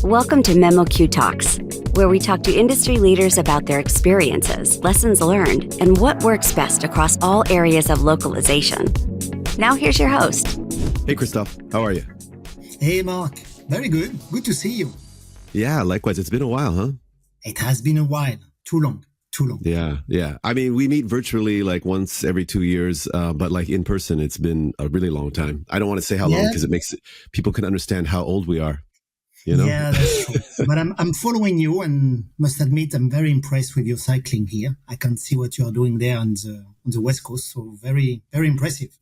Welcome to memoQ Talks, where we talk to industry leaders about their experiences, lessons learned, and what works best across all areas of localization. Now here's your host. Hey, Christophe. How are you? Hey, Mark. Very good. Good to see you. Yeah, likewise. It's been a while, huh? It has been a while. Too long. Yeah. I mean, we meet virtually like once every 2 years, but like in person, it's been a really long time. I don't want to say how long because it makes people can understand how old we are. You know? Yeah, that's true. But I'm following you and must admit I'm very impressed with your cycling here. I can see what you are doing there on the West Coast. So very, very impressive.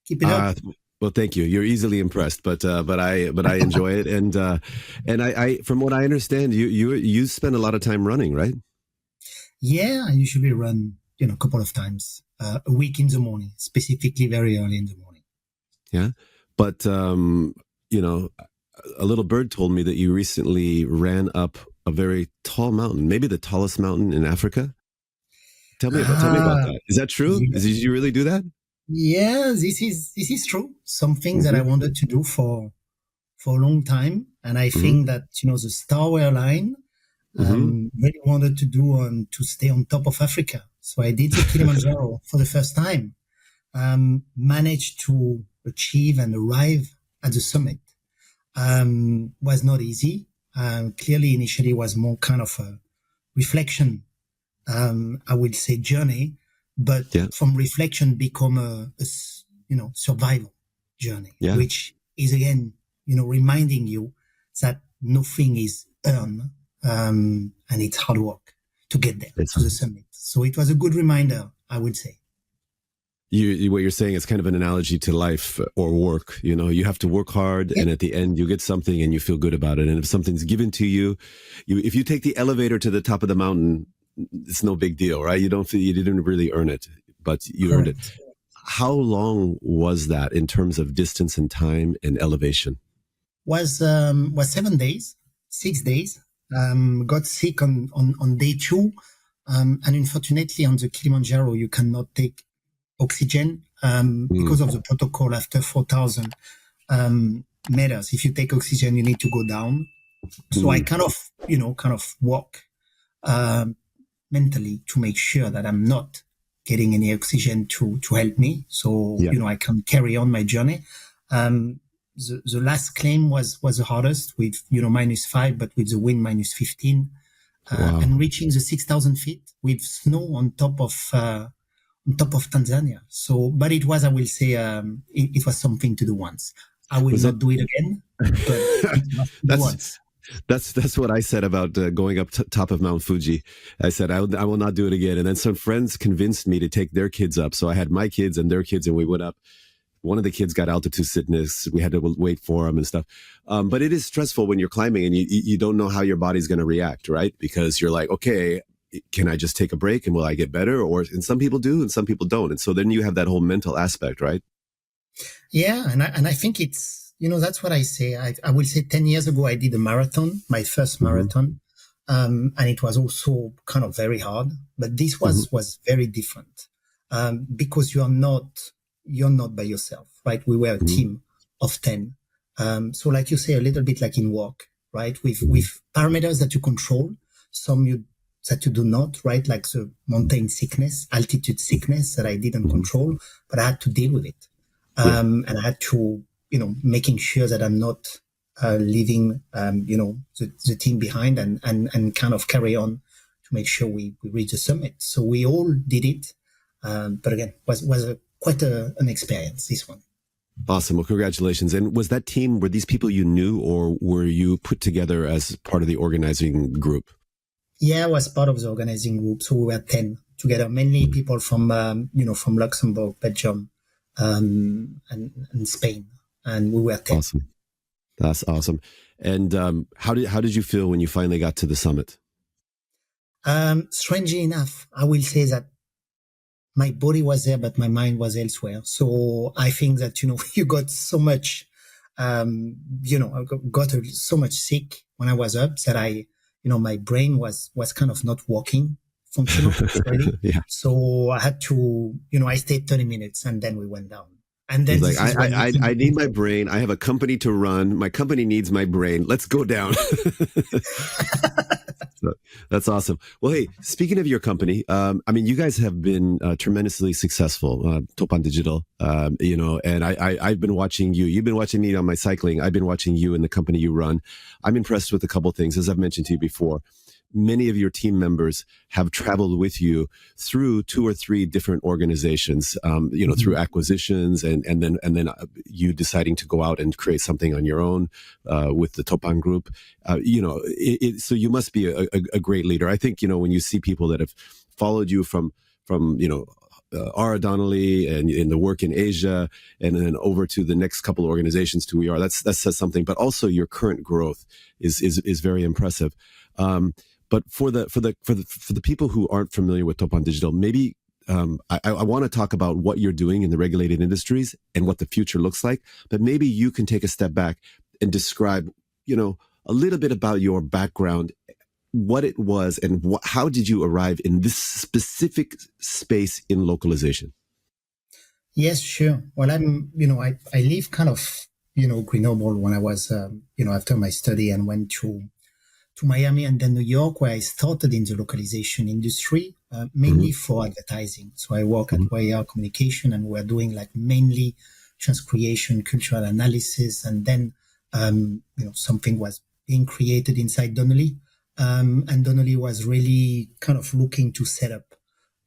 Keep it up. Well, thank you. You're easily impressed, but I enjoy it, and I from what I understand, you spend a lot of time running, right? Yeah, I usually run, a couple of times a week in the morning, specifically very early in the morning. Yeah, but a little bird told me that you recently ran up a very tall mountain, maybe the tallest mountain in Africa. Tell me about that. Is that true? Yeah. Did you really do that? Yeah, this is true. Something that I wanted to do for a long time, and I think that the Star Wars line really wanted to do to stay on top of Africa. So I did the Kilimanjaro for the first time. Managed to achieve and arrive at the summit. Was not easy. Clearly, initially was more kind of a reflection. I would say journey. But from reflection become a survival journey, which is again, reminding you that nothing is earned, and it's hard work to get there to the summit. So it was a good reminder, I would say. What you're saying is kind of an analogy to life or work. You have to work hard, and at the end you get something and you feel good about it. And if something's given to you, if you take the elevator to the top of the mountain, it's no big deal, right? You didn't really earn it, but you earned it. How long was that in terms of distance and time and elevation? Was 7 days, 6 days. Got sick on day 2. And unfortunately on the Kilimanjaro, you cannot take oxygen, because of the protocol after 4,000 meters. If you take oxygen, you need to go down. So I kind of walk, mentally to make sure that I'm not getting any oxygen to help me. So, I can carry on my journey. The last claim was the hardest with, -5, but with the wind -15, and reaching the 6,000 feet with snow on top of Tanzania. So, but it was, I will say, it was something to do once. I will not do it again, but it must be once. That's what I said about going up top of Mount Fuji. I said, I will not do it again. And then some friends convinced me to take their kids up. So I had my kids and their kids, and we went up. One of the kids got altitude sickness. We had to wait for him and stuff. But it is stressful when you're climbing and you don't know how your body's going to react, right? Because you're like, okay, can I just take a break and will I get better? And some people do and some people don't. And so then you have that whole mental aspect, right? Yeah. And I think it's, that's what I say. I will say 10 years ago, I did a marathon, my first marathon. And it was also kind of very hard, but this was very different. Because you're not by yourself, right? We were a team of 10. So like you say, a little bit like in work, right? With parameters that you control, that you do not, right? Like the mountain sickness, altitude sickness that I didn't control, but I had to deal with it. And I had to, making sure that I'm not leaving, the team behind and kind of carry on to make sure we reach the summit. So we all did it. But again, was quite an experience, this one. Awesome. Well, congratulations. And was that team, were these people you knew, or were you put together as part of the organizing group? Yeah, I was part of the organizing group. So we were 10 together, mainly people from Luxembourg, Belgium, and Spain. And we were 10. Awesome. That's awesome. And how did you feel when you finally got to the summit? Strangely enough, I will say that my body was there, but my mind was elsewhere. So I think that, you got so much, I got so much sick when I was up that my brain was kind of not working functional. Yeah. So I had to, I stayed 30 minutes and then we went down. And He's then like, this is when you think, I need my brain. I have a company to run. My company needs my brain. Let's go down. So, that's awesome. Well, hey, speaking of your company, I mean, you guys have been tremendously successful, Topan Digital, and I've been watching you. You've been watching me on my cycling. I've been watching you and the company you run. I'm impressed with a couple things, as I've mentioned to you before. Many of your team members have traveled with you through 2 or 3 different organizations, through acquisitions and then you deciding to go out and create something on your own with the Topan Group. So you must be a great leader. I think, when you see people that have followed you from Ara Donnelly and in the work in Asia, and then over to the next couple of organizations to we are. That says something. But also your current growth is very impressive. But for the people who aren't familiar with Topan Digital, maybe I want to talk about what you're doing in the regulated industries and what the future looks like. But maybe you can take a step back and describe, a little bit about your background, what it was, and how did you arrive in this specific space in localization? yes, sure. Well, I live kind of, Grenoble when I was, after my study and went to Miami and then New York, where I started in the localization industry, mainly for advertising. So I work at YR Communication, and we're doing like mainly trans creation, cultural analysis, and then, something was being created inside Donnelly. And Donnelly was really kind of looking to set up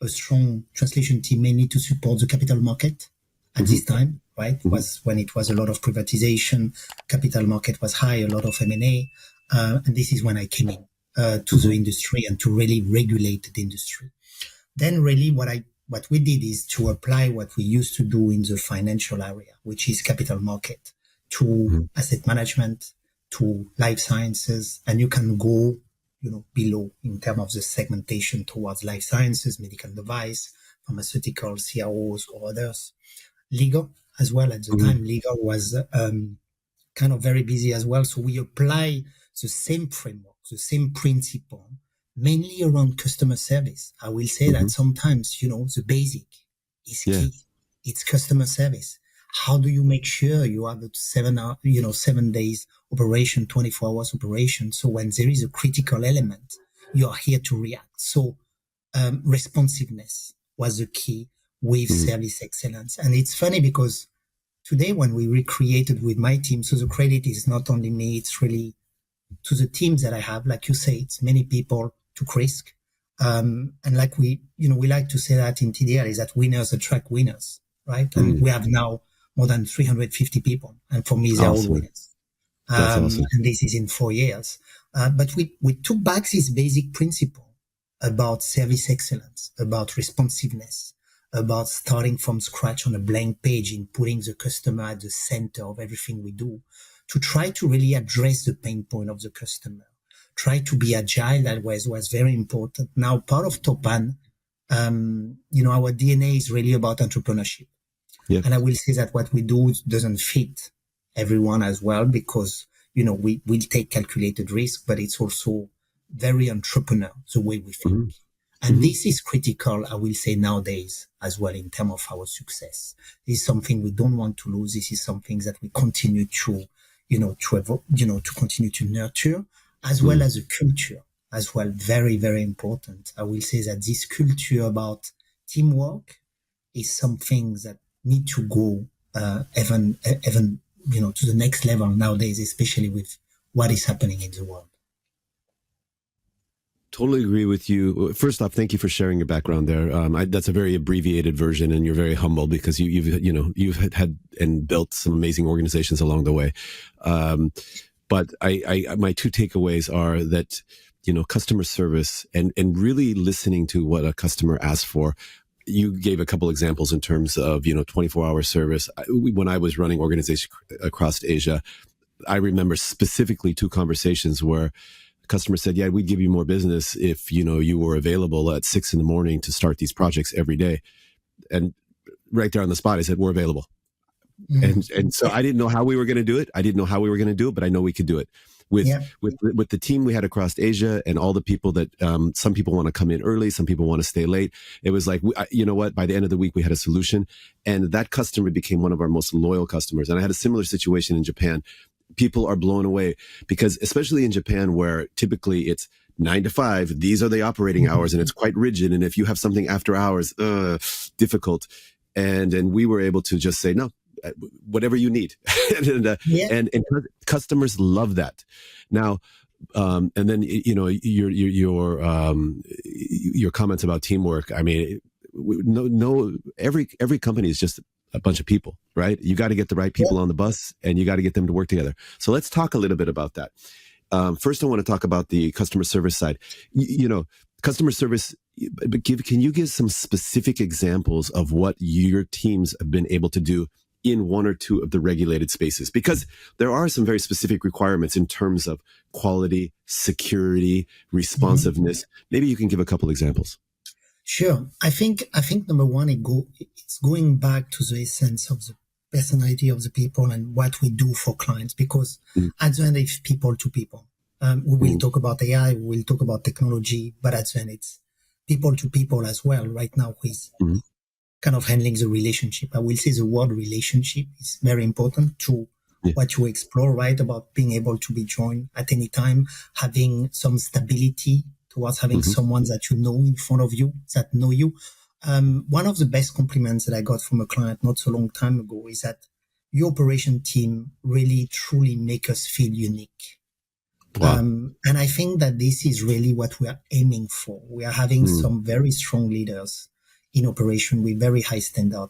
a strong translation team, mainly to support the capital market at this time, right? Was when it was a lot of privatization, capital market was high, a lot of M&A. And this is when I came in to the industry and to really regulate the industry. Then really what we did is to apply what we used to do in the financial area, which is capital market, to asset management, to life sciences. And you can go, below in terms of the segmentation towards life sciences, medical device, pharmaceutical, CROs or others. Legal as well. At the time, legal was kind of very busy as well. So we apply the same framework, the same principle, mainly around customer service. I will say that sometimes, the basic is key. It's customer service. How do you make sure you have a 7 days operation, 24 hours operation? So when there is a critical element, you are here to react. So responsiveness was the key with service excellence. And it's funny because today when we recreated with my team, so the credit is not only me, it's really to the teams that I have. Like you say, it's many people took risk. And like we like to say that in TDL is that winners attract winners, right? And we have now more than 350 people. And for me, they're all winners. Awesome. And this is in 4 years. But we took back this basic principle about service excellence, about responsiveness, about starting from scratch on a blank page and putting the customer at the center of everything we do, to try to really address the pain point of the customer, try to be agile. That was very important. Now, part of Topan, our DNA is really about entrepreneurship. Yeah. And I will say that what we do doesn't fit everyone as well, because, we take calculated risk, but it's also very entrepreneur, the way we think. And this is critical, I will say, nowadays as well, in terms of our success. This is something we don't want to lose. This is something that we continue to, to continue to nurture, as well as a culture as well. Very, very important. I will say that this culture about teamwork is something that need to go, even, to the next level nowadays, especially with what is happening in the world. Totally agree with you. First off, thank you for sharing your background there. That's a very abbreviated version, and you're very humble because you've had and built some amazing organizations along the way. But my 2 takeaways are that, customer service and really listening to what a customer asks for. You gave a couple examples in terms of, 24-hour service. When I was running organizations across Asia, I remember specifically 2 conversations where customer said, yeah, we'd give you more business if, you were available at 6 a.m. to start these projects every day. And right there on the spot, I said, we're available. And so I didn't know how we were going to do it. But I know we could do it. with Yeah. with the team we had across Asia and all the people that some people want to come in early, some people want to stay late. It was like, you know what? By the end of the week, we had a solution, and that customer became one of our most loyal customers. And I had a similar situation in Japan. People are blown away because, especially in Japan, where typically it's 9 to 5, these are the operating hours, and it's quite rigid. And if you have something after hours, difficult. And we were able to just say, no, whatever you need. Yeah. And customers love that. Now, and then, you know, your comments about teamwork. I mean, every company is just a bunch of people, right? You got to get the right people on the bus, and you got to get them to work together. So let's talk a little bit about that. First, I want to talk about the customer service side. You know, customer service, but can you give some specific examples of what your teams have been able to do in one or two of the regulated spaces? Because there are some very specific requirements in terms of quality, security, responsiveness. Maybe you can give a couple examples. Sure. I think number one, it's going back to the essence of the personality of the people and what we do for clients, because at the end, it's people to people. We will talk about AI, we will talk about technology, but at the end, it's people to people as well. Right now, who is kind of handling the relationship. I will say the word relationship is very important to what you explore, right? About being able to be joined at any time, having some stability towards having someone that you know in front of you, that know you. One of the best compliments that I got from a client not so long time ago is that your operation team really truly make us feel unique. Wow. And I think that this is really what we are aiming for. We are having some very strong leaders in operation with very high standard.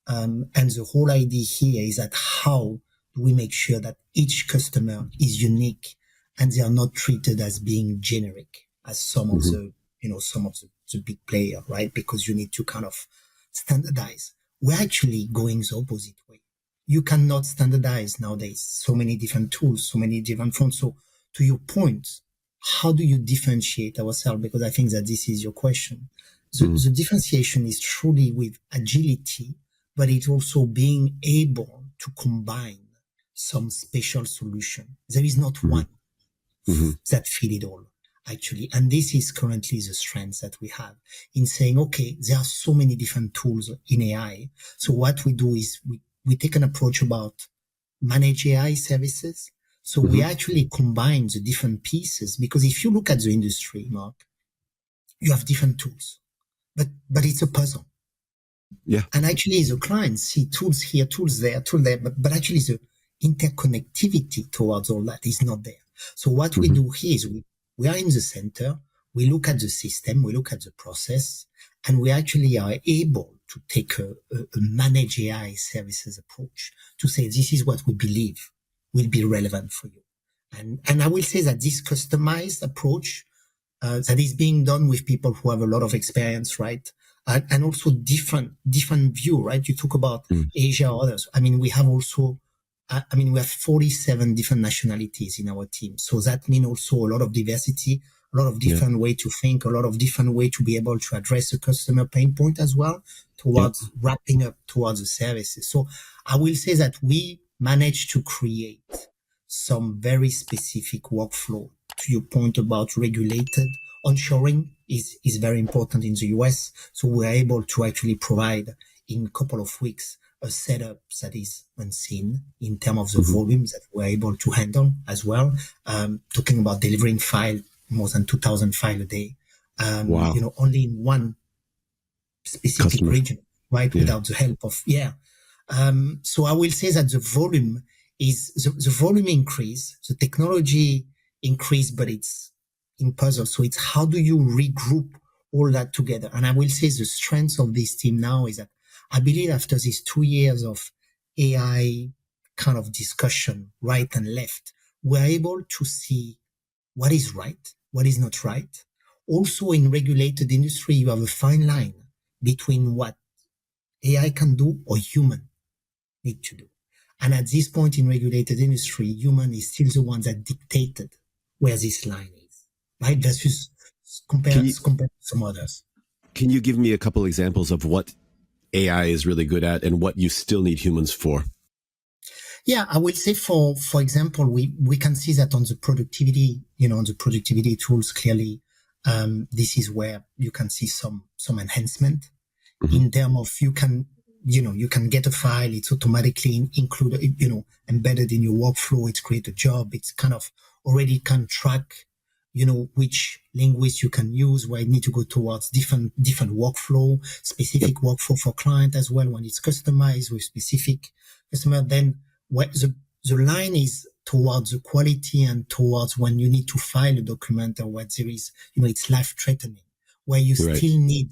And the whole idea here is that how do we make sure that each customer is unique and they are not treated as being generic as some of the, some of the big player, right? Because you need to kind of standardize. We're actually going the opposite way. You cannot standardize nowadays. So many different tools, so many different fonts. So to your point, how do you differentiate ourselves? Because I think that this is your question. The differentiation is truly with agility, but it's also being able to combine some special solution. There is not one that fit it all, actually. And this is currently the strength that we have in saying, okay, there are so many different tools in AI. So what we do is we take an approach about manage AI services. So we actually combine the different pieces, because if you look at the industry, Mark, you have different tools, but it's a puzzle. Yeah. And actually the clients see tools here, tools there, but actually the interconnectivity towards all that is not there. So what we do here is we are in the center, we look at the system, we look at the process, and we actually are able to take a manage AI services approach to say, this is what we believe will be relevant for you. And I will say that this customized approach that is being done with people who have a lot of experience, right? And also different view, right? You talk about Asia or others. I mean, we have also, we have 47 different nationalities in our team. So that means also a lot of diversity, a lot of different way to think, a lot of different way to be able to address the customer pain point as well towards wrapping up towards the services. So I will say that we managed to create some very specific workflow. To your point about regulated onshoring is very important in the US. So we're able to actually provide in a couple of weeks a setup that is unseen in terms of the volumes that we're able to handle as well. Talking about delivering file, more than 2,000 files a day. Wow. Only in one specific region, right? Without the help of, so I will say that the volume is the volume increase, the technology increase, but it's in puzzle. So it's how do you regroup all that together? And I will say the strength of this team now is that I believe after these 2 years of AI kind of discussion, right and left, we're able to see what is right, what is not right. Also in regulated industry, you have a fine line between what AI can do or human need to do. And at this point in regulated industry, human is still the one that dictated where this line is, right? Versus compared to some others. Can you give me a couple examples of what AI is really good at and what you still need humans for? Yeah, I will say for example, we can see that on the productivity, on the productivity tools, clearly, this is where you can see some enhancement in terms of you can get a file, it's automatically included, embedded in your workflow, it's create a job, it's kind of already can track, which language you can use, where you need to go towards different workflow, specific workflow for client as well, when it's customized with specific customer. Then what the line is towards the quality and towards when you need to file a document or what there is, it's life threatening, where you still need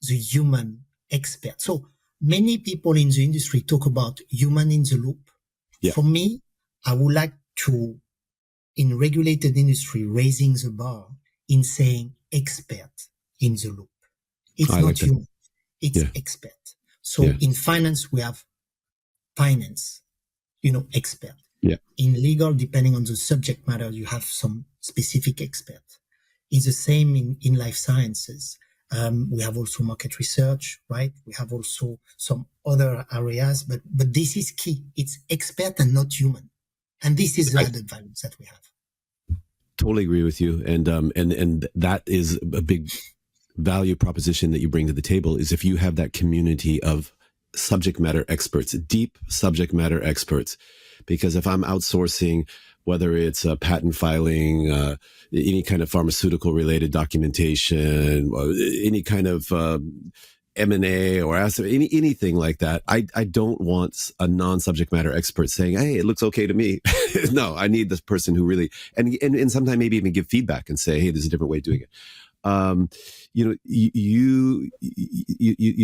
the human expert. So many people in the industry talk about human in the loop. Yeah. For me, I would like to, in regulated industry, raising the bar in saying expert in the loop. It's not like human, it's expert. So in finance, we have finance, expert. Yeah. In legal, depending on the subject matter, you have some specific expert. It's the same in life sciences. We have also market research, right? We have also some other areas, but this is key. It's expert and not human. And this is the added values that we have. Totally agree with you. And that is a big value proposition that you bring to the table, is if you have that community of subject matter experts, deep subject matter experts. Because if I'm outsourcing, whether it's patent filing, any kind of pharmaceutical related documentation, any kind of M&A or asset, anything like that, I don't want a non-subject matter expert saying, hey, it looks okay to me. No, I need this person who really, and sometimes maybe even give feedback and say, hey, there's a different way of doing it. You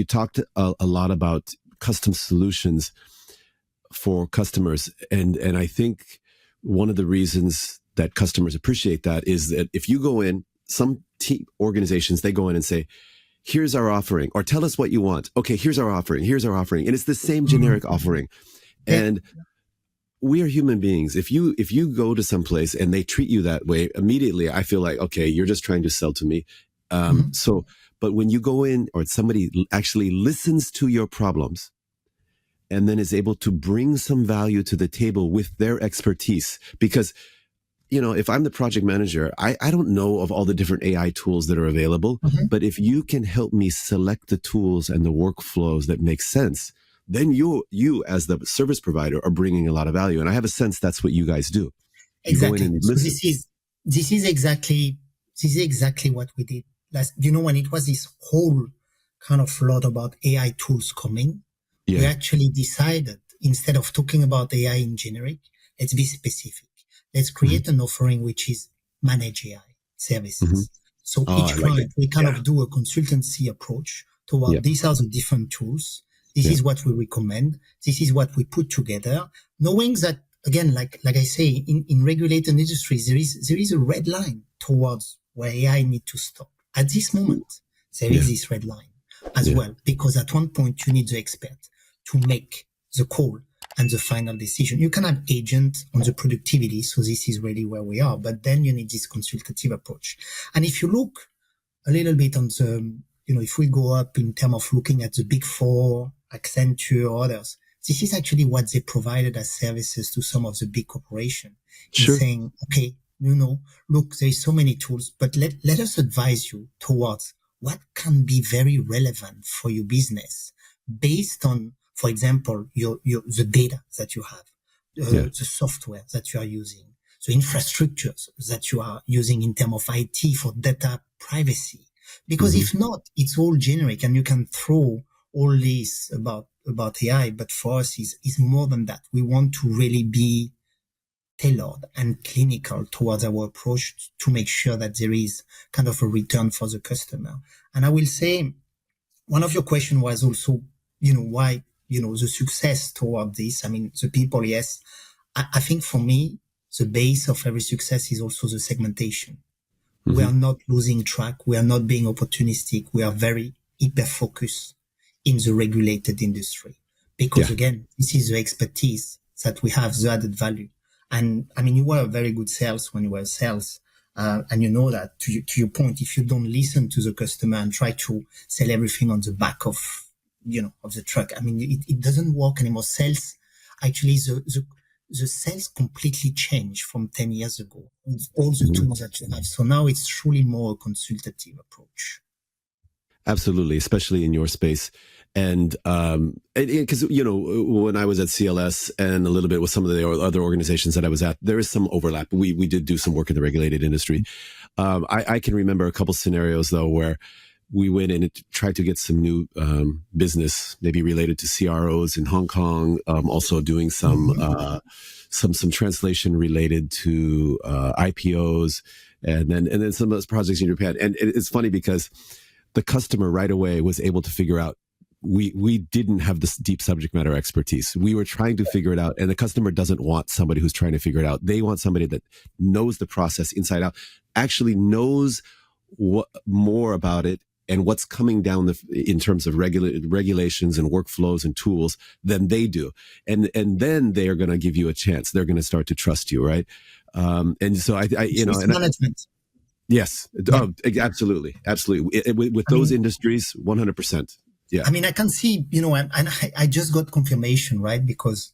talked a lot about custom solutions for customers. And I think one of the reasons that customers appreciate that is that if you go in, some organizations, they go in and say, here's our offering, or tell us what you want. Okay, here's our offering. And it's the same generic offering. And we are human beings. If you go to some place and they treat you that way, immediately I feel like, okay, you're just trying to sell to me. But when you go in, or somebody actually listens to your problems and then is able to bring some value to the table with their expertise, because if I'm the project manager, I don't know of all the different AI tools that are available, but if you can help me select the tools and the workflows that make sense, then you as the service provider are bringing a lot of value. And I have a sense that's what you guys do. Exactly. So this is exactly what we did. When it was this whole kind of lot about AI tools coming, we actually decided, instead of talking about AI in generic, let's be specific. Let's create an offering which is managed AI services. So each client, we kind of do a consultancy approach toward these are the different tools. This is what we recommend. This is what we put together, knowing that, again, like I say, in regulated industries, there is a red line towards where AI need to stop. At this moment, there is this red line as well, because at one point you need the expert to make the call and the final decision. You can have agent on the productivity. So this is really where we are, but then you need this consultative approach. And if you look a little bit on the, if we go up in terms of looking at the big four, Accenture, or others, this is actually what they provided as services to some of the big corporations. Sure. Saying, okay, look, there's so many tools, but let us advise you towards what can be very relevant for your business based on, for example, the data that you have, the software that you are using, the infrastructures that you are using in terms of IT for data privacy. Because if not, it's all generic, and you can throw all this about AI. But for us, is more than that. We want to really be tailored and clinical towards our approach to make sure that there is kind of a return for the customer. And I will say, one of your questions was also, why, the success toward this. I mean, the people, yes. I think for me, the base of every success is also the segmentation. We are not losing track. We are not being opportunistic. We are very hyper-focused in the regulated industry. Because again, this is the expertise that we have, the added value. And I mean, you were a very good sales when you were sales. And you know that to your point, if you don't listen to the customer and try to sell everything on the back of the truck, I mean, it doesn't work anymore. Sales, actually, the sales completely changed from 10 years ago with all the tools that you have. So now it's truly more a consultative approach. Absolutely, especially in your space. And because, you know, when I was at CLS and a little bit with some of the other organizations that I was at, there is some overlap. We did do some work in the regulated industry. I can remember a couple scenarios, though, where we went in and tried to get some new business, maybe related to CROs in Hong Kong, also doing some translation related to IPOs, and then some of those projects in Japan. And it's funny because the customer right away was able to figure out we didn't have this deep subject matter expertise. We were trying to figure it out, and the customer doesn't want somebody who's trying to figure it out. They want somebody that knows the process inside out, actually knows what more about it and what's coming down in terms of regulations and workflows and tools than they do. And then they are going to give you a chance. They're going to start to trust you, right? And so I you know, and management. Yes. Yeah. Oh, absolutely. Absolutely. With those industries, 100%. Yeah. I mean, I can see, you know, and I just got confirmation, right? Because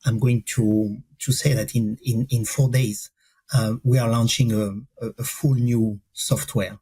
I'm going to say that in 4 days, we are launching a full new software,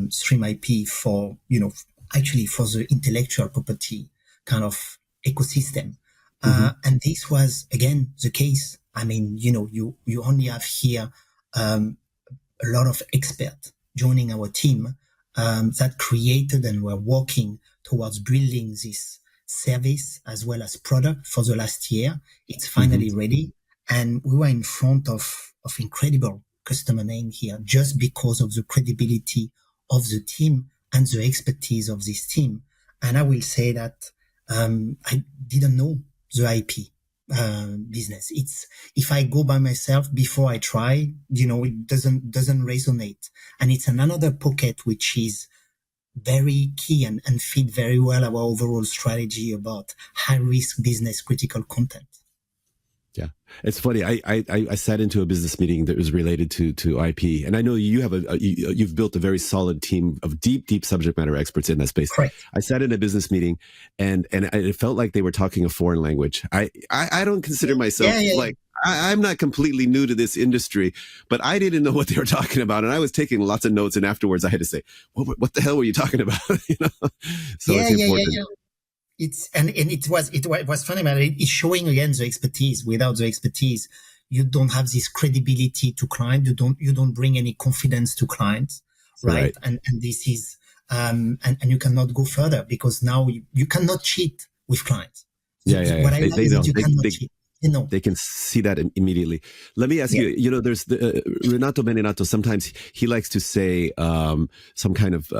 Stream IP for, you know, actually for the intellectual property kind of ecosystem. And this was, again, the case. I mean, you know, you only have here, a lot of experts joining our team that created and were working towards building this service as well as product for the last year. It's finally ready. And we were in front of incredible customer name here just because of the credibility of the team and the expertise of this team. And I will say that I didn't know the IP business. It's, if I go by myself before I try, you know, it doesn't resonate. And it's another pocket which is very key and fit very well our overall strategy about high risk business critical content. Yeah, it's funny. I sat into a business meeting that was related to IP, and I know you have you've built a very solid team of deep subject matter experts in that space. Correct. I sat in a business meeting, and it felt like they were talking a foreign language. I don't consider myself like I'm not completely new to this industry, but I didn't know what they were talking about, and I was taking lots of notes. And afterwards, I had to say, "What the hell were you talking about?" You know, so it's important. It's and it was funny, man. It's showing again the expertise. Without the expertise, you don't have this credibility to client. You don't bring any confidence to clients, right? And this is and you cannot go further because now you cannot cheat with clients. What I love is that you cannot cheat. You know, they can see that immediately. Let me ask you, you know, there's Renato Beninato. Sometimes he likes to say some kind of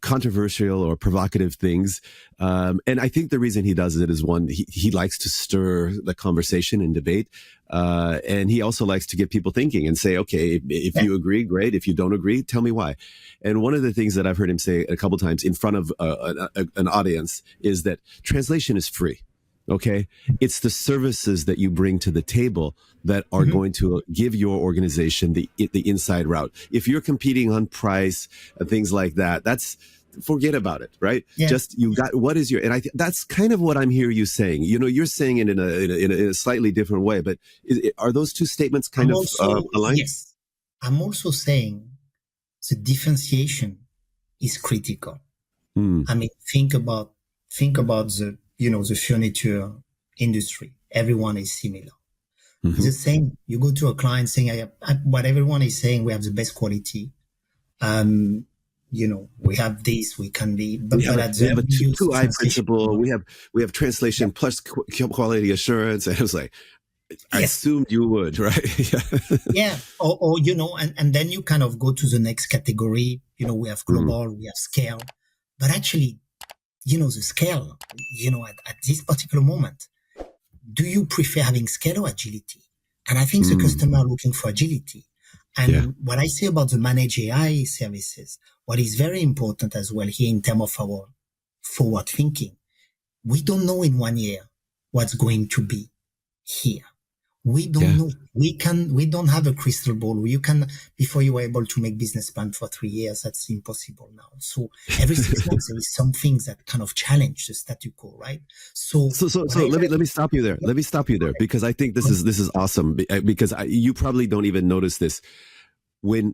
controversial or provocative things. And I think the reason he does it is, one, he likes to stir the conversation and debate. And he also likes to get people thinking and say, okay, if you agree, great. If you don't agree, tell me why. And one of the things that I've heard him say a couple times in front of an audience is that translation is free. Okay. It's the services that you bring to the table that are going to give your organization the inside route. If you're competing on price and things like that, forget about it, right? Yeah. Just what is your, and that's kind of what I'm hearing you saying. You know, you're saying it in a slightly different way, but are those two statements kind of aligned? Yes. I'm also saying the differentiation is critical. I mean, think about the, you know, the furniture industry. Everyone is similar. It's the same. You go to a client saying, what everyone is saying, we have the best quality. You know, we have this, we can be, but we have a 2I principle. We have translation plus quality assurance. And I was like, I assumed you would, right? Yeah. Or, you know, and then you kind of go to the next category. You know, we have global, we have scale, but actually, you know, the scale, you know, at this particular moment, do you prefer having scale or agility? And I think the customer are looking for agility. And what I say about the managed AI services, what is very important as well here in terms of our forward thinking, we don't know in 1 year what's going to be here. We don't know. We don't have a crystal ball. You can, before you were able to make business plan for 3 years, that's impossible now. So every 6 months, there is some things that kind of challenge the status quo, right? So let me stop you there. Let me stop you there, because I think this is awesome, because you probably don't even notice this. When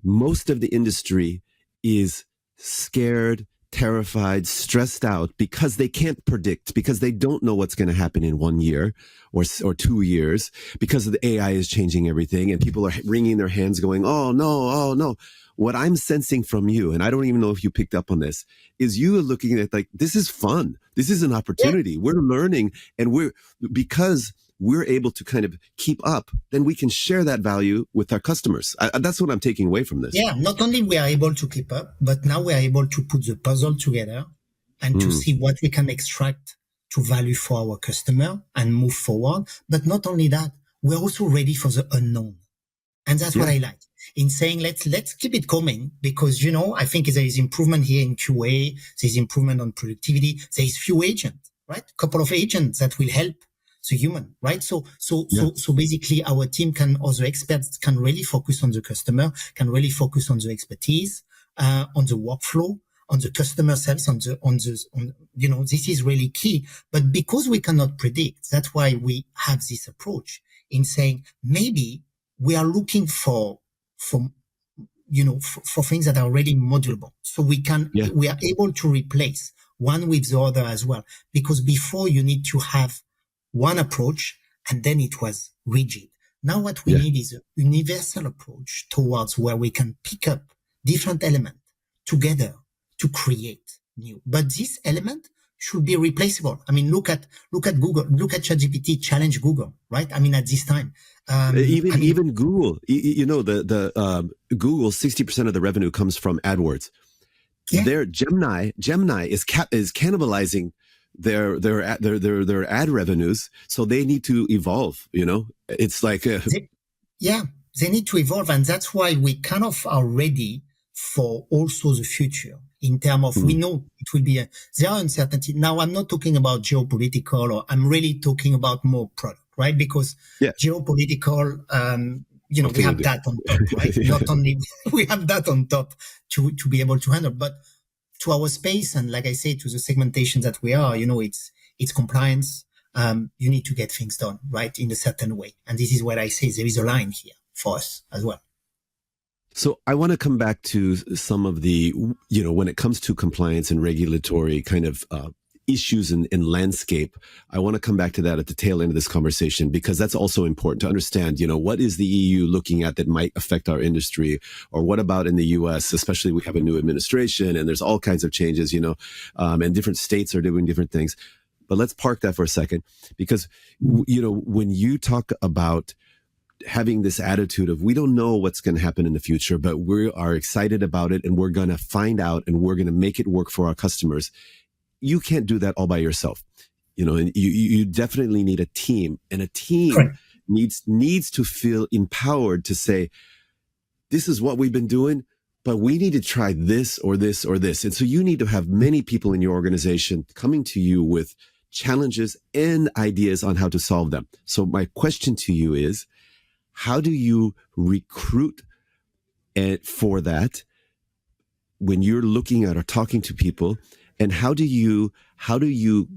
most of the industry is scared, terrified, stressed out because they can't predict, because they don't know what's going to happen in 1 year or 2 years, because the AI is changing everything, and people are wringing their hands going, oh no. What I'm sensing from you, and I don't even know if you picked up on this, is you are looking at like, this is fun. This is an opportunity. Yeah. We're learning, and because we're able to kind of keep up, then we can share that value with our customers. That's what I'm taking away from this. Yeah, not only we are able to keep up, but now we are able to put the puzzle together and to see what we can extract to value for our customer and move forward. But not only that, we're also ready for the unknown. And that's what I like in saying, let's keep it coming, because, I think there is improvement here in QA. There's improvement on productivity. There is few agents, right? A couple of agents that will help the human, right? So basically our team the experts can really focus on the customer, can really focus on the expertise, on the workflow, on the customer sales, this is really key. But because we cannot predict, that's why we have this approach in saying, maybe we are looking for things that are already modulable. So we are able to replace one with the other as well. Because before, you need to have one approach, and then it was rigid. Now what we need is a universal approach towards where we can pick up different elements together to create new. But this element should be replaceable. I mean, look at Google, look at ChatGPT, challenge Google, right? I mean, at this time. Even Google, the Google, 60% of the revenue comes from AdWords. Their Gemini is cannibalizing their ad revenues, so they need to evolve. It's like they need to evolve, and that's why we kind of are ready for also the future in terms of we know it will be there are uncertainty. Now I'm not talking about geopolitical, or I'm really talking about more product, right? Because geopolitical, we have that on top, right? Not only we have that on top to be able to handle, but to our space, and like I say, to the segmentation that we are, it's compliance. You need to get things done, right, in a certain way. And this is where I say there is a line here for us as well. So I want to come back to some of the, when it comes to compliance and regulatory kind of issues in landscape, I want to come back to that at the tail end of this conversation, because that's also important to understand, what is the EU looking at that might affect our industry, or what about in the US, especially we have a new administration and there's all kinds of changes, and different states are doing different things. But let's park that for a second, because, when you talk about having this attitude of, we don't know what's going to happen in the future, but we are excited about it, and we're going to find out, and we're going to make it work for our customers. You can't do that all by yourself, and you definitely need a team, and a team needs to feel empowered to say, this is what we've been doing, but we need to try this or this or this. And so you need to have many people in your organization coming to you with challenges and ideas on how to solve them. So my question to you is, how do you recruit for that when you're looking at or talking to people? And how do you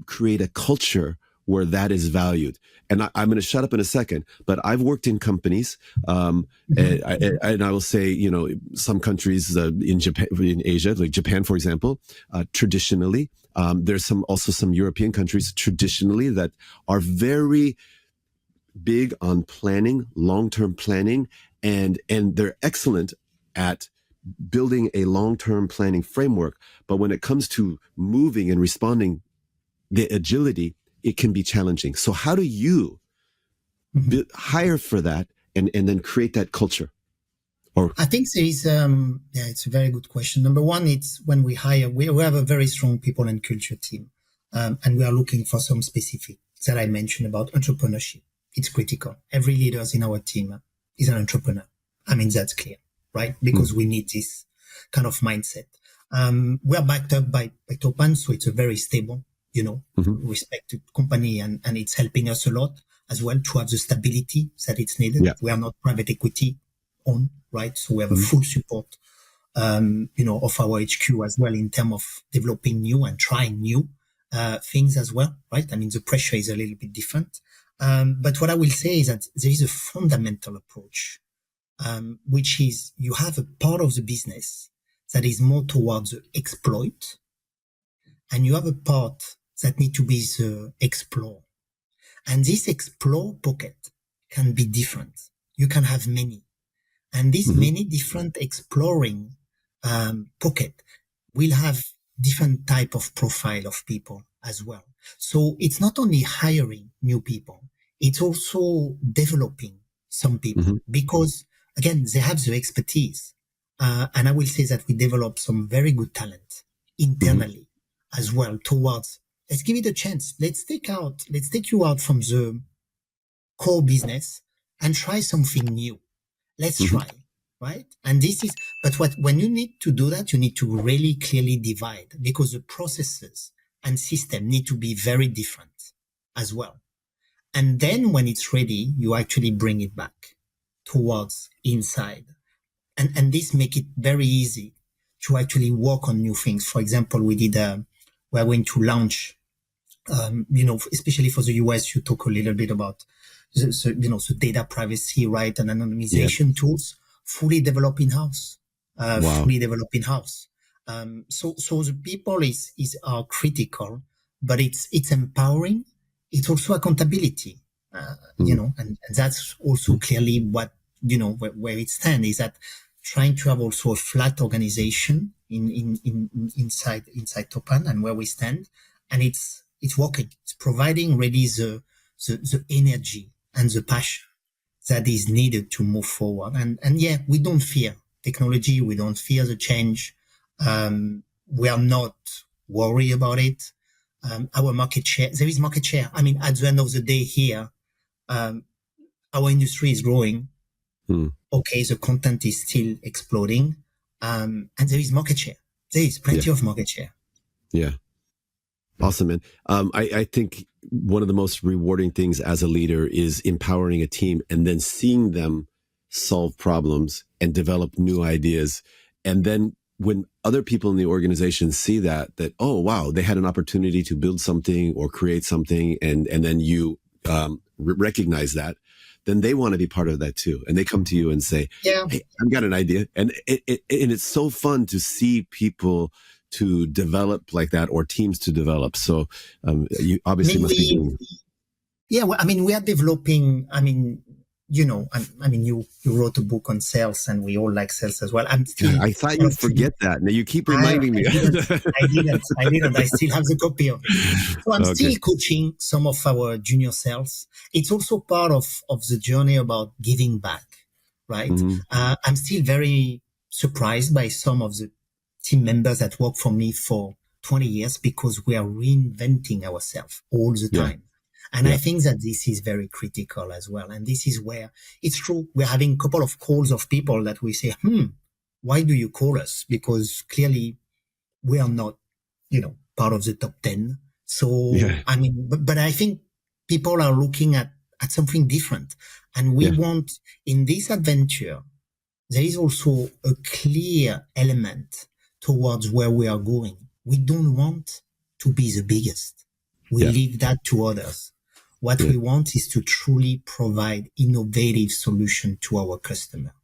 create a culture where that is valued? And I'm going to shut up in a second, but I've worked in companies, and I will say, some countries in Japan, in Asia, like Japan, for example, traditionally, there's also some European countries traditionally that are very big on planning, long-term planning, and they're excellent at building a long-term planning framework. But when it comes to moving and responding, the agility, it can be challenging. So how do you hire for that and then create that culture? I think there is, it's a very good question. Number one, it's when we hire, we have a very strong people and culture team. And we are looking for some specific that I mentioned about entrepreneurship. It's critical. Every leader in our team is an entrepreneur. I mean, that's clear, right? Because we need this kind of mindset. We're backed up by Topan, so it's a very stable, respected company, and it's helping us a lot. as well to have the stability that it's needed. Yeah. We are not private equity owned, right? So we have a full support, of our HQ as well in terms of developing new and trying new things as well, right? I mean, the pressure is a little bit different. But what I will say is that there is a fundamental approach, which is you have a part of the business that is more towards the exploit, and you have a part that need to be the explore. And this explore pocket can be different. You can have many. And these many different exploring pocket will have different type of profile of people as well. So it's not only hiring new people, it's also developing some people because, again, they have the expertise. And I will say that we develop some very good talent internally as well towards, let's give it a chance. Let's take you out from the core business and try something new. Let's try, right? And when you need to do that, you need to really clearly divide because the processes and system need to be very different as well. And then when it's ready, you actually bring it back towards inside. And this make it very easy to actually work on new things. For example, we're going to launch, especially for the US, you talk a little bit about the data privacy, right, and anonymization tools fully developed in-house, fully developed in-house. So the people are critical, but it's empowering. It's also accountability, and that's also clearly what, where it stands is that trying to have also a flat organization inside Topan and where we stand. And it's working. It's providing really the energy and the passion that is needed to move forward. And yeah, we don't fear technology. We don't fear the change. We are not worried about it. Our market share, there is market share. I mean, at the end of the day here, our industry is growing. Okay, the content is still exploding. And there is market share. There is plenty of market share. Yeah. Awesome, man. I think one of the most rewarding things as a leader is empowering a team and then seeing them solve problems and develop new ideas. And then when other people in the organization see that, oh, wow, they had an opportunity to build something or create something, and then you recognize that, then they want to be part of that too. And they come to you and say, hey, I've got an idea. And it's so fun to see people to develop like that, or teams to develop. So you obviously must be doing. Yeah, well, I mean, we are developing. I mean, you wrote a book on sales, and we all like sales as well. I thought you'd forget that. Now you keep reminding me. I didn't. I still have the copy of it. So I'm still coaching some of our junior sales. It's also part of the journey about giving back, right? I'm still very surprised by some of the team members that work for me for 20 years because we are reinventing ourselves all the time. And I think that this is very critical as well. And this is where it's true. We're having a couple of calls of people that we say, why do you call us? Because clearly we are not, part of the top 10. So, I mean, but I think people are looking at something different. And we want, in this adventure, there is also a clear element towards where we are going. We don't want to be the biggest. We leave that to others. What we want is to truly provide innovative solution to our customer,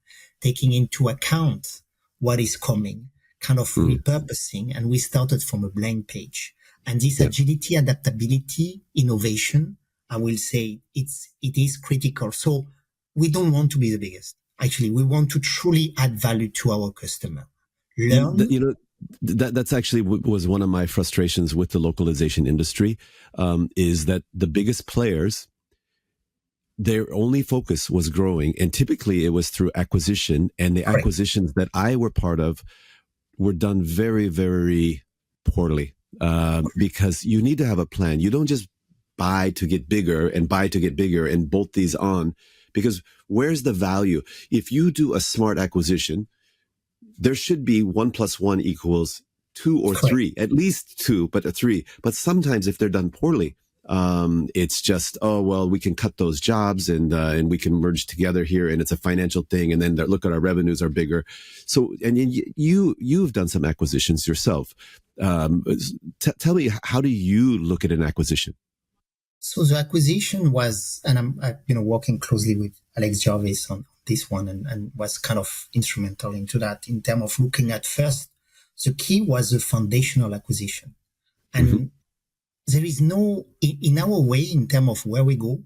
taking into account what is coming, kind of repurposing. And we started from a blank page. And this agility, adaptability, innovation, I will say it is critical. So we don't want to be the biggest. Actually, we want to truly add value to our customer. Learn. That's actually was one of my frustrations with the localization industry, is that the biggest players, their only focus was growing. And typically it was through acquisition, and the acquisitions that I were part of were done very, very poorly, because you need to have a plan. You don't just buy to get bigger and bolt these on, because where's the value? If you do a smart acquisition, there should be 1 + 1 = 2 or 3, at least 2, but a 3. But sometimes if they're done poorly, It's just, oh, well, we can cut those jobs and we can merge together here, and it's a financial thing. And then look at our revenues are bigger. So, and you've done some acquisitions yourself. Tell me, how do you look at an acquisition? So the acquisition was, and I'm working closely with Alex Jarvis on this one, and was kind of instrumental into that in terms of looking at first. The key was the foundational acquisition, and there is no, in our way, in terms of where we go,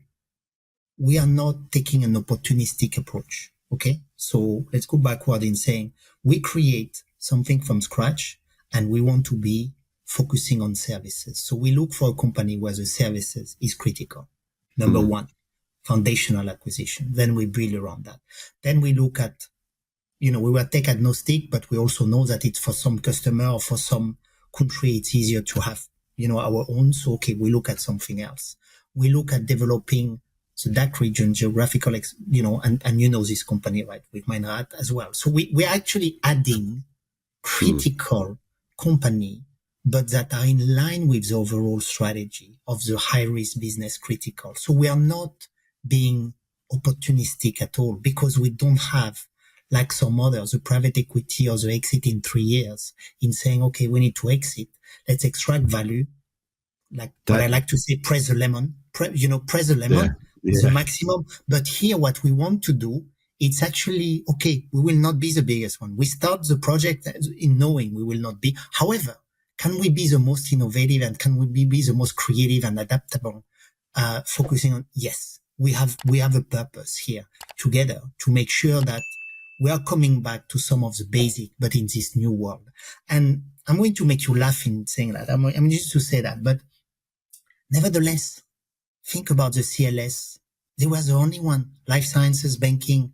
we are not taking an opportunistic approach. Okay, so let's go backward in saying we create something from scratch, and we want to be focusing on services. So we look for a company where the services is critical. Number one, foundational acquisition. Then we build around that. Then we look at, we were tech agnostic, but we also know that it's for some customer or for some country, it's easier to have, our own. So, okay, we look at something else. We look at developing the DACH region, geographical, and this company, right, with Meinrad as well. So we're actually adding critical company, but that are in line with the overall strategy of the high-risk business critical. So we are not being opportunistic at all, because we don't have, like some others, the private equity or the exit in 3 years, in saying, okay, we need to exit. Let's extract value. Like what I like to say, press the lemon, press the lemon, the maximum. But here, what we want to do, it's actually, okay, we will not be the biggest one. We start the project in knowing we will not be. However, can we be the most innovative, and can we be the most creative and adaptable? Focusing on, yes, we have a purpose here together to make sure that we are coming back to some of the basic, but in this new world. And I'm going to make you laugh in saying that. I'm used to say that, but nevertheless, think about the CLS. They were the only one, life sciences, banking.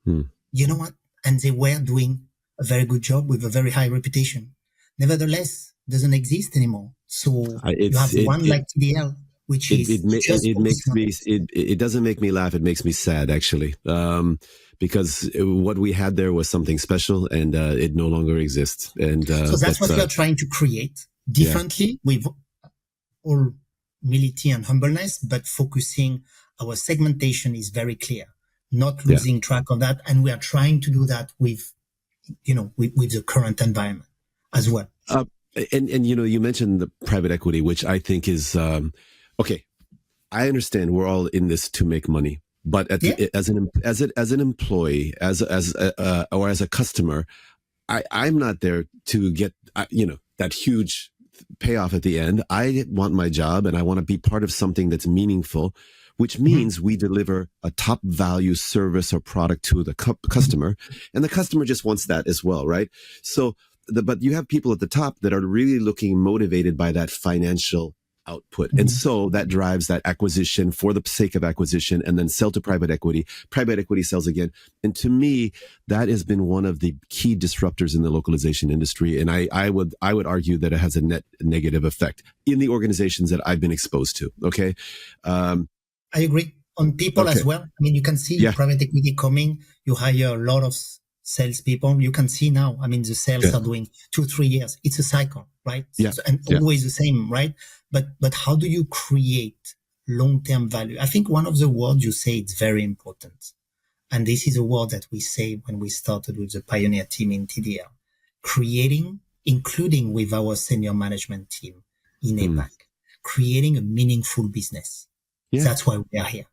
You know what? And they were doing a very good job with a very high reputation. Nevertheless, doesn't exist anymore. So you have one like TDL, which it doesn't make me laugh. It makes me sad, actually, because what we had there was something special, and it no longer exists. And so that's what we are trying to create differently, with all humility and humbleness, but focusing. Our segmentation is very clear, not losing track of that, and we are trying to do that with the current environment as well. And you mentioned the private equity, which I think is okay. I understand we're all in this to make money, but as an employee, as a customer, I'm not there to get that huge payoff at the end. I want my job, and I want to be part of something that's meaningful, which means we deliver a top value service or product to the customer, and the customer just wants that as well, right? So, but you have people at the top that are really looking motivated by that financial output. And so that drives that acquisition for the sake of acquisition, and then sell to private equity. Private equity sells again. And to me, that has been one of the key disruptors in the localization industry. And I would argue that it has a net negative effect in the organizations that I've been exposed to. Okay. I agree on people as well. I mean, you can see private equity coming. You hire a lot of salespeople. You can see now, I mean, the sales are doing 2-3 years. It's a cycle, right? Yeah. So, and always the same, right? But how do you create long-term value? I think one of the words you say is very important. And this is a word that we say when we started with the pioneer team in TDL, creating, including with our senior management team in APAC, creating a meaningful business. Yeah. That's why we are here.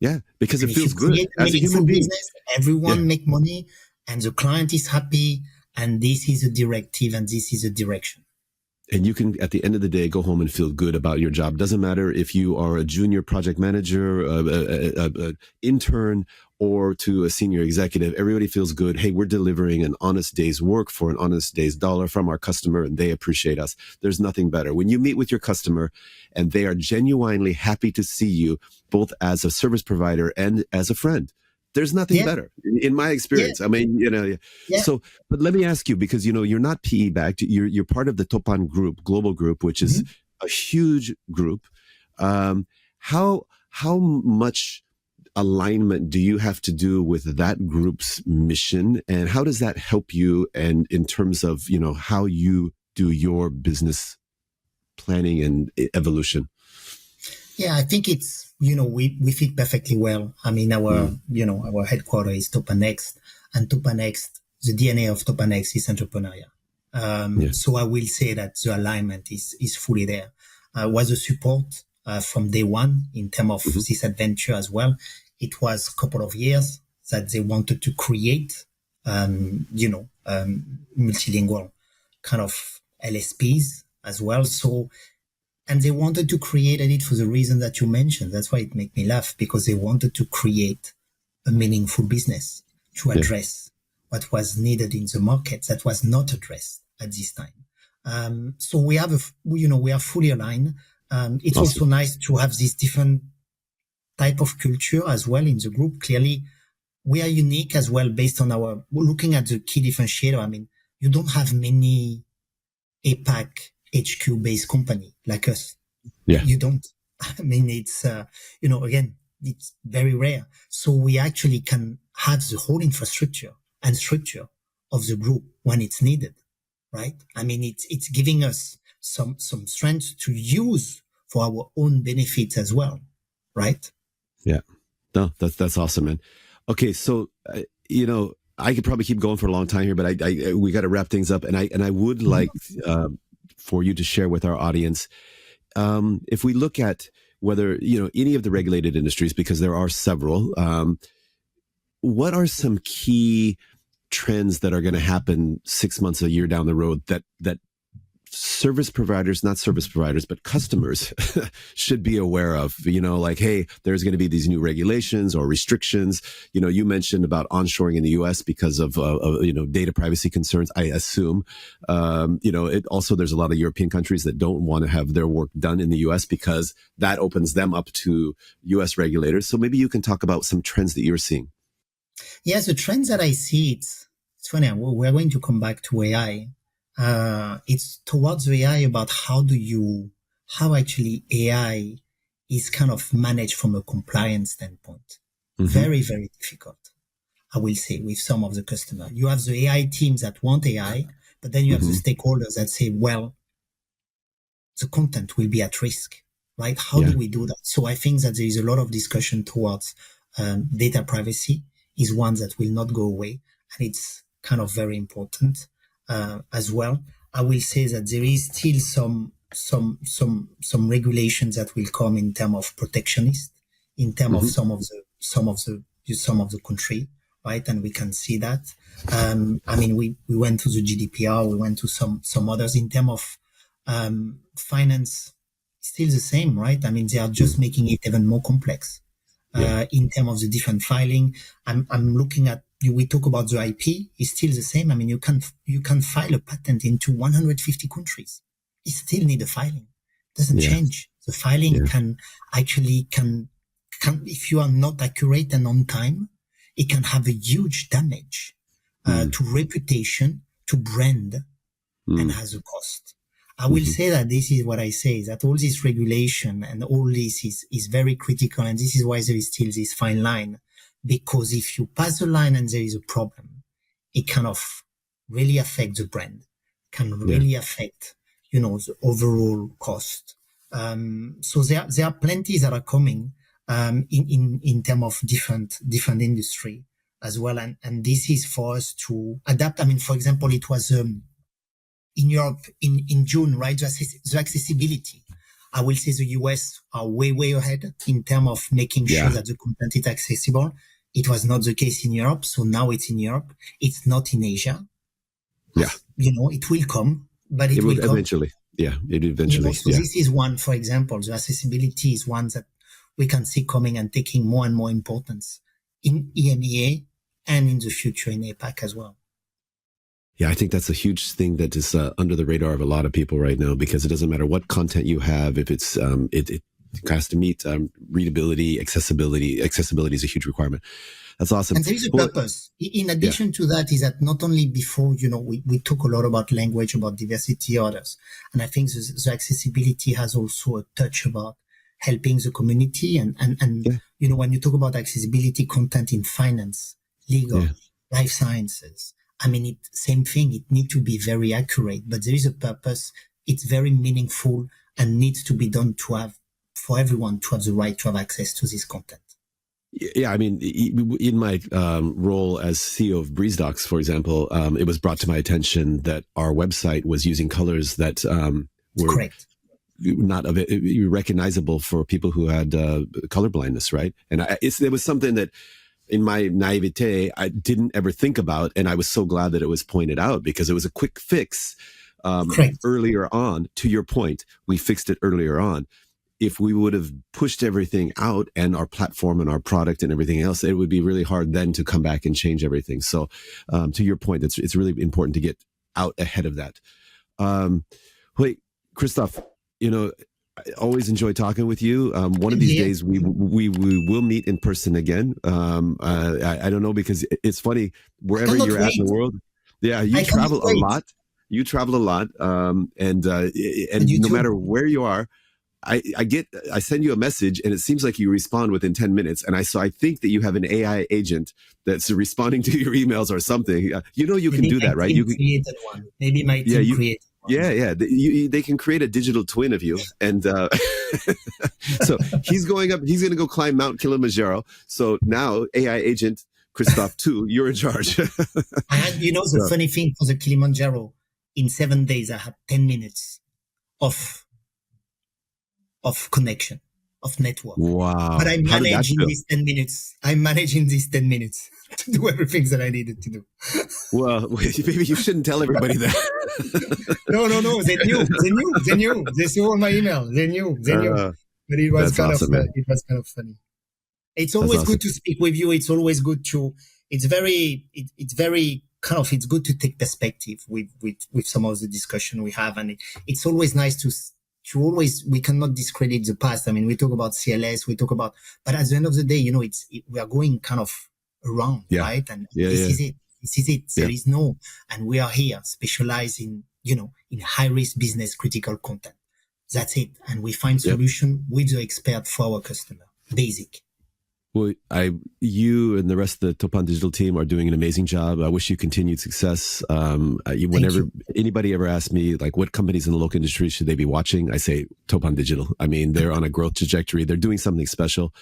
Yeah, because it feels good as a human being. Business, everyone make money, and the client is happy, and this is a directive, and this is a direction. And you can, at the end of the day, go home and feel good about your job. Doesn't matter if you are a junior project manager, a intern, or to a senior executive. Everybody feels good. Hey, we're delivering an honest day's work for an honest day's dollar from our customer, and they appreciate us. There's nothing better. When you meet with your customer and they are genuinely happy to see you, both as a service provider and as a friend, there's nothing better in my experience. I mean, so, but let me ask you, because, you're not PE backed. You're part of the Topan group, global group, which is a huge group. How much alignment do you have to do with that group's mission, and how does that help you? And in terms of, how you do your business planning and evolution? Yeah, I think it's, we fit perfectly well. I mean, our headquarters is Topan Next, and Topan Next, the DNA of Topan Next is entrepreneurial. So I will say that the alignment is fully there. Was a support from day one in terms of this adventure as well. It was a couple of years that they wanted to create, multilingual kind of LSPs as well. So, and they wanted to create it for the reason that you mentioned. That's why it made me laugh, because they wanted to create a meaningful business to address what was needed in the market that was not addressed at this time. So we are fully aligned. It's Awesome. also nice to have this different type of culture as well in the group. Clearly, we are unique as well based on looking at the key differentiator. I mean, you don't have many APAC HQ based company like us. Yeah. You don't. I mean, it's, again, it's very rare. So we actually can have the whole infrastructure and structure of the group when it's needed, right? I mean, it's giving us some strength to use for our own benefits as well, right? Yeah. No, that's awesome, man. Okay. So, I could probably keep going for a long time here, but we got to wrap things up. And I would like, for you to share with our audience, if we look at whether, any of the regulated industries, because there are several, what are some key trends that are going to happen 6 months, a year down the road that not service providers, but customers should be aware of, like, hey, there's going to be these new regulations or restrictions. You mentioned about onshoring in the US because of data privacy concerns, I assume. There's a lot of European countries that don't want to have their work done in the US because that opens them up to US regulators. So maybe you can talk about some trends that you're seeing. Yes, the trends that I see, it's funny. We're going to come back to AI. It's towards AI about how actually AI is kind of managed from a compliance standpoint. Very, very difficult, I will say, with some of the customers. You have the AI teams that want AI, but then you have the stakeholders that say, well, the content will be at risk, right? How do we do that? So I think that there is a lot of discussion towards data privacy is one that will not go away. And it's kind of very important. As well, I will say that there is still some regulations that will come in terms of protectionist, in terms of some of the country, right? And we can see that. I mean, we went to the GDPR, we went to some others in terms of finance. Still the same, right? I mean, they are just making it even more complex. In terms of the different filing, I'm looking at. We talk about the IP, it's still the same. I mean, you can file a patent into 150 countries. You still need a filing. It doesn't change. The filing can if you are not accurate and on time, it can have a huge damage to reputation, to brand, and has a cost. I will say that this is what I say, that all this regulation and all this is very critical. And this is why there is still this fine line. Because if you pass the line and there is a problem, it kind of really affect the brand, can really affect, the overall cost. So there are plenty that are coming, in terms of different industry as well. And this is for us to adapt. I mean, for example, it was, in Europe in June, right? The accessibility. I will say the US are way ahead in terms of making sure that the content is accessible. It was not the case in Europe. So now it's in Europe. It's not in Asia. Yeah. It will come, but it will come. Eventually. Yeah. It eventually. So this is one, for example, the accessibility is one that we can see coming and taking more and more importance in EMEA and in the future in APAC as well. Yeah, I think that's a huge thing that is under the radar of a lot of people right now, because it doesn't matter what content you have. If it's, it has to meet readability, accessibility. Accessibility is a huge requirement. That's awesome. And there is a purpose. In addition to that, is that not only before, we talk a lot about language, about diversity, others. And I think the accessibility has also a touch about helping the community. And when you talk about accessibility content in finance, legal, life sciences, I mean, same thing. It needs to be very accurate, but there is a purpose. It's very meaningful and needs to be done to have for everyone to have the right to have access to this content. Yeah, I mean, in my role as CEO of BreezeDocs, for example, it was brought to my attention that our website was using colors that were Correct. not recognizable for people who had color blindness, right? And it was something that, in my naivete, I didn't ever think about, and I was so glad that it was pointed out because it was a quick fix earlier on. To your point, we fixed it earlier on. If we would have pushed everything out and our platform and our product and everything else, it would be really hard then to come back and change everything. So to your point, it's really important to get out ahead of that. Wait, Christophe, I always enjoy talking with you. One of these days we will meet in person again. I don't know, because it's funny, wherever you're at in the world. Yeah, you travel a lot. You travel a lot. And no matter where you are, I send you a message and it seems like you respond within 10 minutes. And so I think that you have an AI agent that's responding to your emails or something. You can do that, right? You created one. Maybe my team created one. Yeah. They can create a digital twin of you. And so he's going to go climb Mount Kilimanjaro. So now AI agent Christophe too, you're in charge. The funny thing for the Kilimanjaro, in 7 days, I had 10 minutes of connection, of network. Wow. But I'm managing these 10 minutes. I'm managing these 10 minutes to do everything that I needed to do. Well, maybe you shouldn't tell everybody that. No. They knew. They saw my email. They knew. But it was kind of funny. It's always good to speak with you. It's always good it's good to take perspective with some of the discussion we have. And it's always nice we cannot discredit the past. I mean, we talk about CLS, but at the end of the day, we are going kind of around, right? And this is it. Yeah. There is and we are here specializing, in high risk business critical content. That's it. And we find solution with the expert for our customer. Basic. Well, you and the rest of the Topan Digital team are doing an amazing job. I wish you continued success. Whenever anybody ever asks me, like, what companies in the local industry should they be watching, I say Topan Digital. I mean, they're on a growth trajectory. They're doing something special.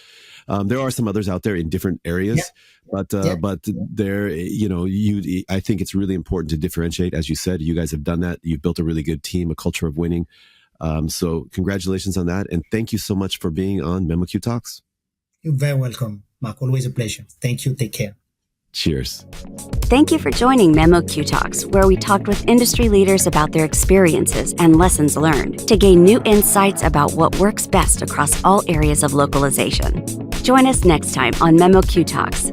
There are some others out there in different areas, but they're, I think it's really important to differentiate. As you said, you guys have done that. You've built a really good team, a culture of winning. So congratulations on that. And thank you so much for being on memoQ Talks. You're very welcome, Mark. Always a pleasure. Thank you. Take care. Cheers. Thank you for joining memoQ Talks, where we talked with industry leaders about their experiences and lessons learned to gain new insights about what works best across all areas of localization. Join us next time on memoQ Talks.